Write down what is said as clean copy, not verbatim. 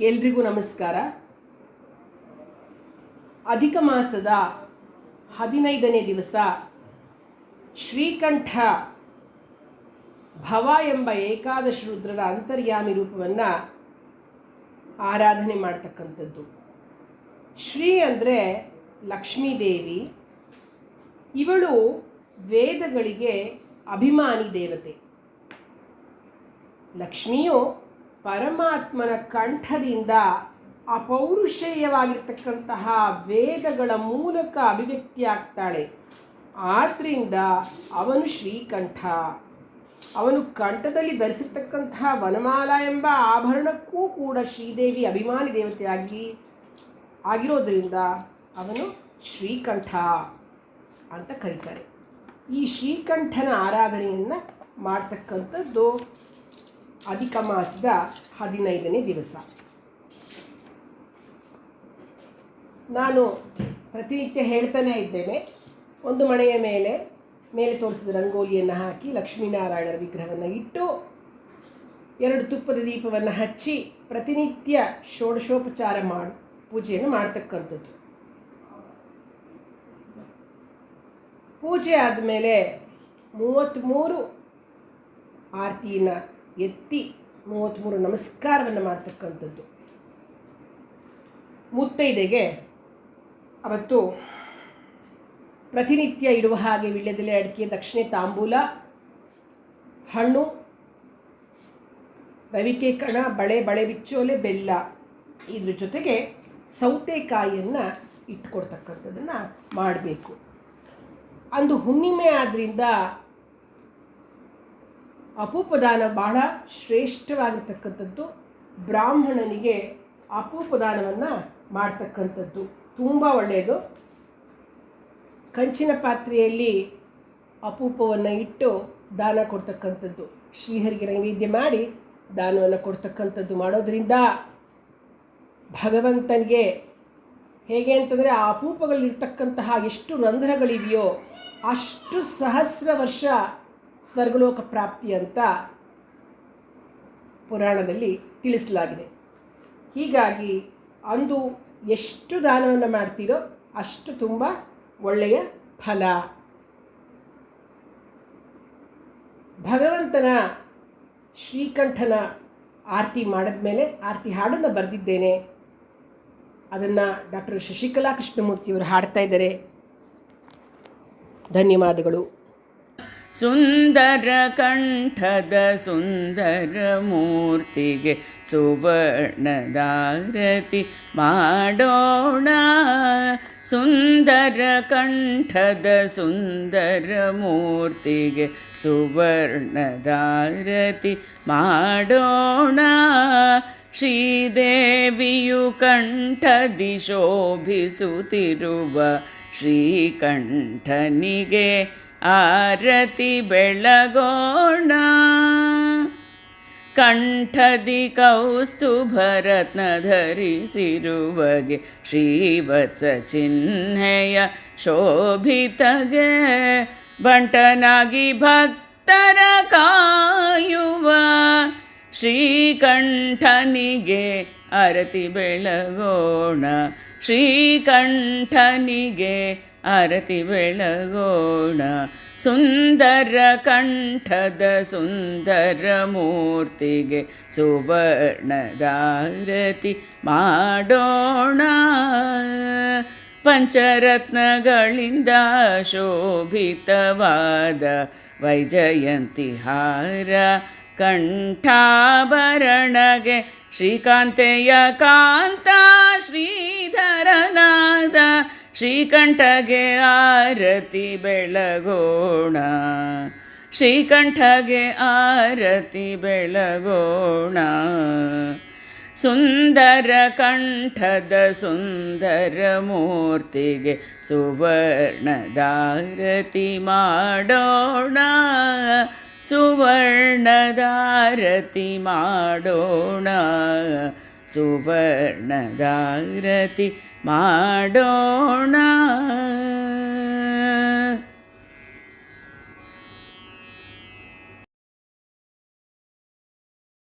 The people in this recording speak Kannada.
ಎಲ್ರಿಗೂ ನಮಸ್ಕಾರ. ಅಧಿಕ ಮಾಸದ 15ನೇ ದಿವಸ ಶ್ರೀಕಂಠ ಭವ ಎಂಬ ಏಕಾದಶ ರುದ್ರರ ಅಂತರ್ಯಾಮಿ ರೂಪವನ್ನು ಆರಾಧನೆ ಮಾಡ್ತಕ್ಕಂಥದ್ದು. ಶ್ರೀ ಅಂದರೆ ಲಕ್ಷ್ಮೀದೇವಿ. ಇವಳು ವೇದಗಳಿಗೆ ಅಭಿಮಾನಿ ದೇವತೆ. ಲಕ್ಷ್ಮಿಯು ಪರಮಾತ್ಮನ ಕಂಠದಿಂದ ಅಪೌರುಷೇಯವಾಗಿರ್ತಕ್ಕಂತಹ ವೇದಗಳ ಮೂಲಕ ಅಭಿವ್ಯಕ್ತಿಯಾಗ್ತಾಳೆ. ಆದ್ದರಿಂದ ಅವನು ಶ್ರೀಕಂಠ. ಅವನು ಕಂಠದಲ್ಲಿ ಧರಿಸಿರ್ತಕ್ಕಂತಹ ವನಮಾಲ ಎಂಬ ಆಭರಣಕ್ಕೂ ಕೂಡ ಶ್ರೀದೇವಿ ಅಭಿಮಾನಿ ಆಗಿರೋದ್ರಿಂದ ಅವನು ಶ್ರೀಕಂಠ ಅಂತ ಕರೀತಾರೆ. ಈ ಶ್ರೀಕಂಠನ ಆರಾಧನೆಯನ್ನು ಮಾಡ್ತಕ್ಕಂಥದ್ದು ಅಧಿಕ ಮಾಸದ 15ನೇ ದಿವಸ. ನಾನು ಪ್ರತಿನಿತ್ಯ ಹೇಳ್ತಾನೆ ಇದ್ದೇನೆ, ಒಂದು ಮಣೆಯ ಮೇಲೆ ತೋರಿಸಿದ ರಂಗೋಲಿಯನ್ನು ಹಾಕಿ ಲಕ್ಷ್ಮೀನಾರಾಯಣರ ವಿಗ್ರಹವನ್ನು ಇಟ್ಟು 2 ತುಪ್ಪದ ದೀಪವನ್ನು ಹಚ್ಚಿ ಪ್ರತಿನಿತ್ಯ ಷೋಡಶೋಪಚಾರ ಪೂಜೆಯನ್ನು ಮಾಡ್ತಕ್ಕಂಥದ್ದು. ಪೂಜೆ ಆದಮೇಲೆ 33 ಆರತಿಯನ್ನು ಎತ್ತಿ 33 ನಮಸ್ಕಾರವನ್ನು ಮಾಡ್ತಕ್ಕಂಥದ್ದು. ಮುತ್ತೈದೆಗೆ ಅವತ್ತು ಪ್ರತಿನಿತ್ಯ ಇಡುವ ಹಾಗೆ ವೀಳ್ಯದೆಲೆ, ಅಡಿಕೆ, ದಕ್ಷಿಣೆ, ತಾಂಬೂಲ, ಹಣ್ಣು, ರವಿಕೆ ಕಣ, ಬಳೆ ಬಿಚ್ಚೋಲೆ, ಬೆಲ್ಲ, ಇದ್ರ ಜೊತೆಗೆ ಸೌತೆಕಾಯಿಯನ್ನು ಇಟ್ಕೊಡ್ತಕ್ಕಂಥದ್ದನ್ನು ಮಾಡಬೇಕು. ಅಂದು ಹುಣ್ಣಿಮೆ ಆದ್ದರಿಂದ ಅಪೂಪದಾನ ಬಹಳ ಶ್ರೇಷ್ಠವಾಗಿರ್ತಕ್ಕಂಥದ್ದು. ಬ್ರಾಹ್ಮಣನಿಗೆ ಅಪೂಪದಾನವನ್ನು ಮಾಡ್ತಕ್ಕಂಥದ್ದು ತುಂಬ ಒಳ್ಳೆಯದು. ಕಂಚಿನ ಪಾತ್ರೆಯಲ್ಲಿ ಅಪೂಪವನ್ನು ಇಟ್ಟು ದಾನ ಕೊಡ್ತಕ್ಕಂಥದ್ದು, ಶ್ರೀಹರಿಗೆ ನೈವೇದ್ಯ ಮಾಡಿ ದಾನವನ್ನು ಕೊಡ್ತಕ್ಕಂಥದ್ದು ಮಾಡೋದರಿಂದ ಭಗವಂತನಿಗೆ ಹೇಗೆ ಅಂತಂದರೆ ಆ ಅಪೂಪಗಳಿರ್ತಕ್ಕಂತಹ ಎಷ್ಟು ರಂಧ್ರಗಳಿವೆಯೋ ಅಷ್ಟು ಸಹಸ್ರ ವರ್ಷ ಸ್ವರ್ಗಲೋಕ ಪ್ರಾಪ್ತಿ ಅಂತ ಪುರಾಣದಲ್ಲಿ ತಿಳಿಸಲಾಗಿದೆ. ಹೀಗಾಗಿ ಅಂದು ಎಷ್ಟು ದಾನವನ್ನು ಮಾಡ್ತೀರೋ ಅಷ್ಟು ತುಂಬ ಒಳ್ಳೆಯ ಫಲ. ಭಗವಂತನ ಶ್ರೀಕಂಠನ ಆರತಿ ಮಾಡಿದ್ಮೇಲೆ ಆರತಿ ಹಾಡನ್ನು ಬರೆದಿದ್ದೇನೆ. ಅದನ್ನು ಡಾಕ್ಟರ್ ಶಶಿಕಲಾ ಕೃಷ್ಣಮೂರ್ತಿಯವರು ಹಾಡ್ತಾ ಇದ್ದಾರೆ. ಧನ್ಯವಾದಗಳು. ಸುಂದರ ಕಂಠದ ಸುಂದರ ಮೂರ್ತಿಗೆ ಸುವರ್ಣದಾರತಿ ಮಾಡೋಣ. ಸುಂದರ ಕಂಠದ ಸುಂದರ ಮೂರ್ತಿಗೆ ಸುವರ್ಣದಾರತಿ ಮಾಡೋಣ. ಶ್ರೀದೇವಿಯು ಕಂಠದಿ ಶೋಭಿಸುತ್ತಿರುವ ಶ್ರೀಕಂಠನಿಗೆ ಆರತಿ ಬೆಳಗೋಣ. ಕಂಠದಿ ಕೌಸ್ತುಭರತ್ನ ಧರಿಸಿರುವಗೆ ಶ್ರೀವತ್ಸ ಚಿಹ್ನೆಯ ಶೋಭಿತಗೆ ಬಂಟನಾಗಿ ಭಕ್ತರ ಕಾಯುವ ಶ್ರೀಕಂಠನಿಗೆ ಆರತಿ ಬೆಳಗೋಣ. ಶ್ರೀಕಂಠನಿಗೆ ಆರತಿ ಬೆಳಗೋಣ. ಸುಂದರ ಕಂಠದ ಸುಂದರ ಮೂರ್ತಿಗೆ ಸುವರ್ಣದಾರತಿ ಮಾಡೋಣ. ಪಂಚರತ್ನಗಳಿಂದ ಶೋಭಿತವಾದ ವೈಜಯಂತಿ ಹಾರ ಕಂಠಾಭರಣಗೆ ಶ್ರೀಕಾಂತೆಯ ಕಾಂತ ಶ್ರೀಧರನಾದ ಶ್ರೀಕಂಠಗೆ ಆರತಿ ಬೆಳಗೋಣ. ಶ್ರೀಕಂಠಗೆ ಆರತಿ ಬೆಳಗೋಣ. ಸುಂದರ ಕಂಠದ ಸುಂದರ ಮೂರ್ತಿಗೆ ಸುವರ್ಣದಾರತಿ ಮಾಡೋಣ. ಸುವರ್ಣದಾರತಿ ಮಾಡೋಣ. ಸುವರ್ಣದಾರತಿ ಮಾಡೋಣ.